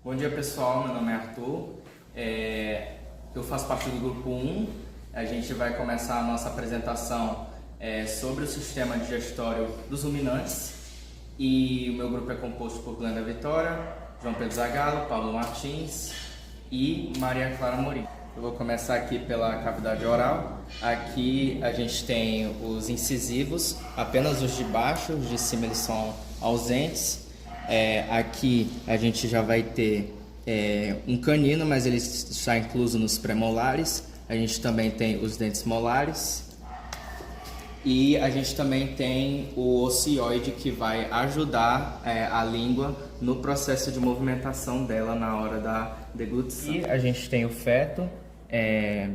Bom dia pessoal, meu nome é Arthur, eu faço parte do grupo 1, a gente vai começar a nossa apresentação sobre o sistema digestório dos ruminantes e o meu grupo é composto por Glenda Vitória, João Pedro Zagallo, Paulo Martins e Maria Clara Morim. Eu vou começar aqui pela cavidade oral. Aqui a gente tem os incisivos, apenas os de baixo, os de cima eles são ausentes. Aqui a gente já vai ter um canino, mas ele está incluso nos premolares. A gente também tem os dentes molares. E a gente também tem o ocioide, que vai ajudar a língua no processo de movimentação dela na hora da deglutição. E a gente tem o feto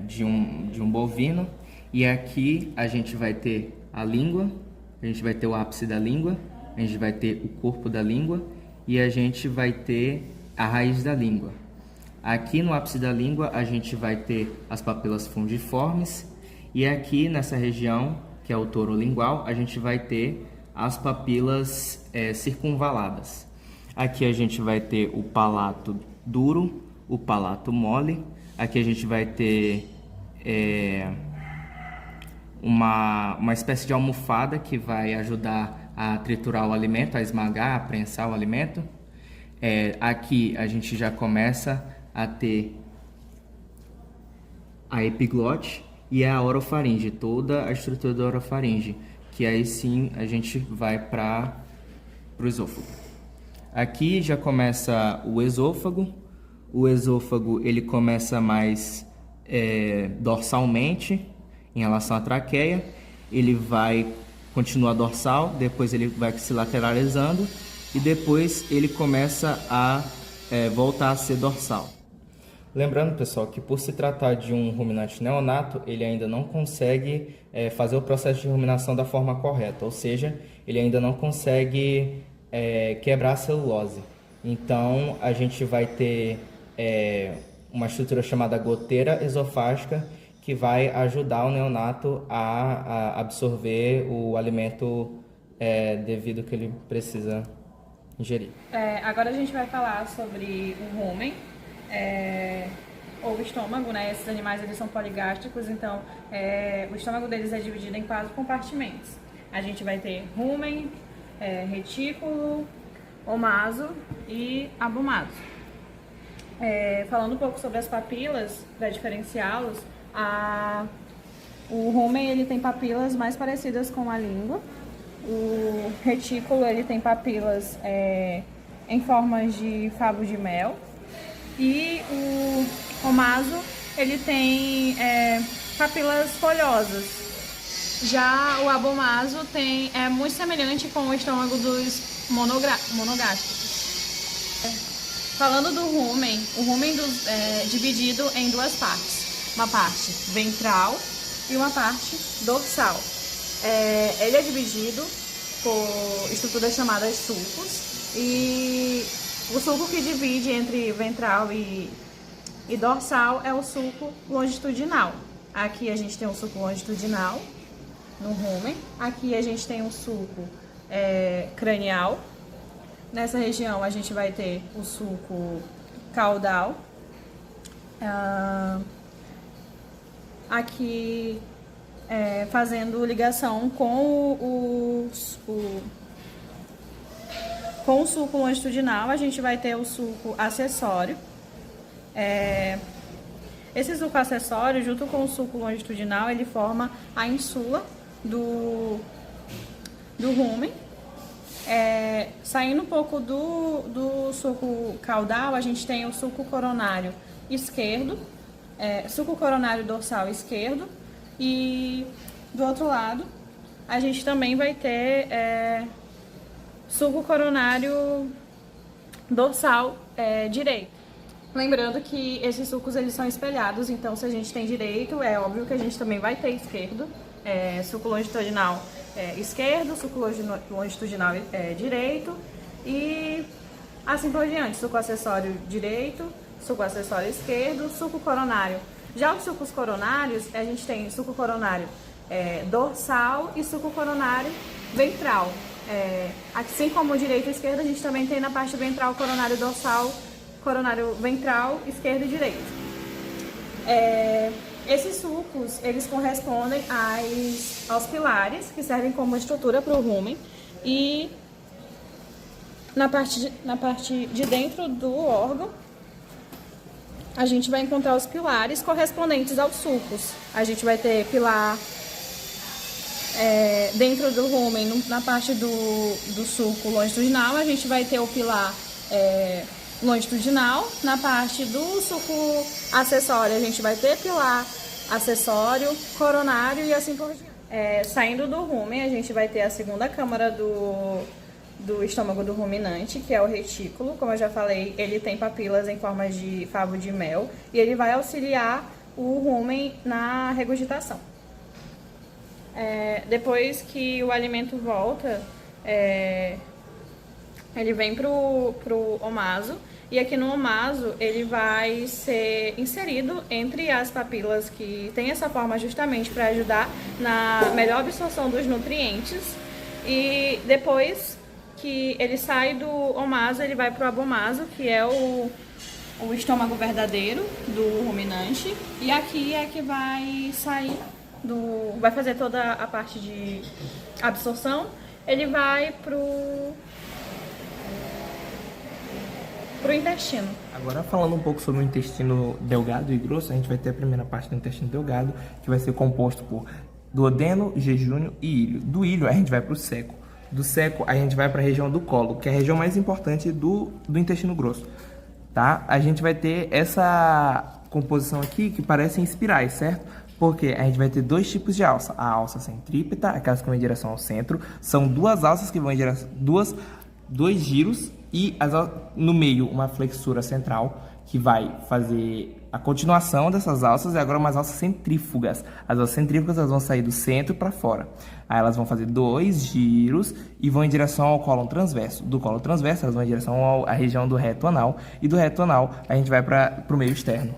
de um bovino. E aqui a gente vai ter a língua, a gente vai ter o ápice da língua, a gente vai ter o corpo da língua e a gente vai ter a raiz da língua. Aqui no ápice da língua a gente vai ter as papilas fungiformes e aqui nessa região, que é o toro lingual, a gente vai ter as papilas circunvaladas. Aqui a gente vai ter o palato duro, o palato mole. Aqui a gente vai ter uma espécie de almofada que vai ajudar a triturar o alimento, a esmagar, a prensar o alimento. Aqui a gente já começa a ter a epiglote e a orofaringe, toda a estrutura da orofaringe, que aí sim a gente vai para o esôfago. Aqui já começa o esôfago. O esôfago ele começa mais dorsalmente em relação à traqueia. Ele vai continuar dorsal, depois ele vai se lateralizando e depois ele começa a voltar a ser dorsal. Lembrando, pessoal, que por se tratar de um ruminante neonato, ele ainda não consegue fazer o processo de ruminação da forma correta, ou seja, ele ainda não consegue quebrar a celulose. Então, a gente vai ter uma estrutura chamada goteira esofágica, que vai ajudar o neonato a absorver o alimento devido que ele precisa ingerir. Agora a gente vai falar sobre o rumen, ou o estômago, né? Esses animais eles são poligástricos, então o estômago deles é dividido em 4 compartimentos. A gente vai ter rumen, retículo, omaso e abomaso. Falando um pouco sobre as papilas, para diferenciá-los, o rumen ele tem papilas mais parecidas com a língua. O retículo ele tem papilas em formas de favo de mel. E o omaso ele tem papilas folhosas. Já o abomaso é muito semelhante com o estômago dos monogástricos. Falando do rumen, o rumen é dividido em 2 partes. Uma parte ventral e uma parte dorsal. Ele é dividido por estruturas chamadas sulcos, e o sulco que divide entre ventral e dorsal é o sulco longitudinal. Aqui a gente tem um sulco longitudinal no rumen, aqui a gente tem um sulco cranial. Nessa região a gente vai ter o sulco caudal. Aqui fazendo ligação com o sulco longitudinal, a gente vai ter o sulco acessório. Esse sulco acessório, junto com o sulco longitudinal, ele forma a insula do rumen. Saindo um pouco do sulco caudal, a gente tem o sulco coronário esquerdo, sulco coronário dorsal esquerdo, e do outro lado a gente também vai ter sulco coronário dorsal direito. Lembrando que esses sulcos eles são espelhados, então se a gente tem direito, é óbvio que a gente também vai ter esquerdo, sulco longitudinal esquerdo, sulco longitudinal direito e assim por diante, sulco acessório direito, sulco acessório esquerdo, sulco coronário. Já os sulcos coronários, a gente tem sulco coronário dorsal e sulco coronário ventral. Assim como direita e esquerda, a gente também tem na parte ventral coronário dorsal coronário ventral, esquerdo e direito. Esses sulcos, eles correspondem aos pilares, que servem como estrutura para o rumen, e na parte de dentro do órgão, a gente vai encontrar os pilares correspondentes aos sulcos. A gente vai ter pilar dentro do rumen, na parte do sulco longitudinal, a gente vai ter o pilar longitudinal. Na parte do sulco acessório, a gente vai ter pilar acessório, coronário e assim por diante. Saindo do rumen, a gente vai ter a segunda câmara do estômago do ruminante, que é o retículo. Como eu já falei, ele tem papilas em forma de favo de mel e ele vai auxiliar o rumen na regurgitação. Depois que o alimento volta, ele vem pro omaso, e aqui no omaso ele vai ser inserido entre as papilas, que tem essa forma justamente para ajudar na melhor absorção dos nutrientes. E depois que ele sai do omaso, ele vai pro abomaso, que é o estômago verdadeiro do ruminante, e aqui é que vai sair vai fazer toda a parte de absorção. Ele vai pro intestino. Agora, falando um pouco sobre o intestino delgado e grosso, a gente vai ter a primeira parte do intestino delgado, que vai ser composto por duodeno, jejúnio e ilho. Do ilho a gente vai para o seco. Do seco a gente vai para a região do colo, que é a região mais importante do intestino grosso, tá? A gente vai ter essa composição aqui que parecem espirais, certo? Porque a gente vai ter dois tipos de alça. A alça centrípeta, aquelas que vão em direção ao centro, são duas alças que vão em direção, dois giros, e no meio uma flexura central que vai fazer a continuação dessas alças, e agora umas alças centrífugas. As alças centrífugas, elas vão sair do centro para fora. Aí elas vão fazer dois giros e vão em direção ao cólon transverso. Do cólon transverso, elas vão em direção à região do reto anal, e do reto anal a gente vai para o meio externo.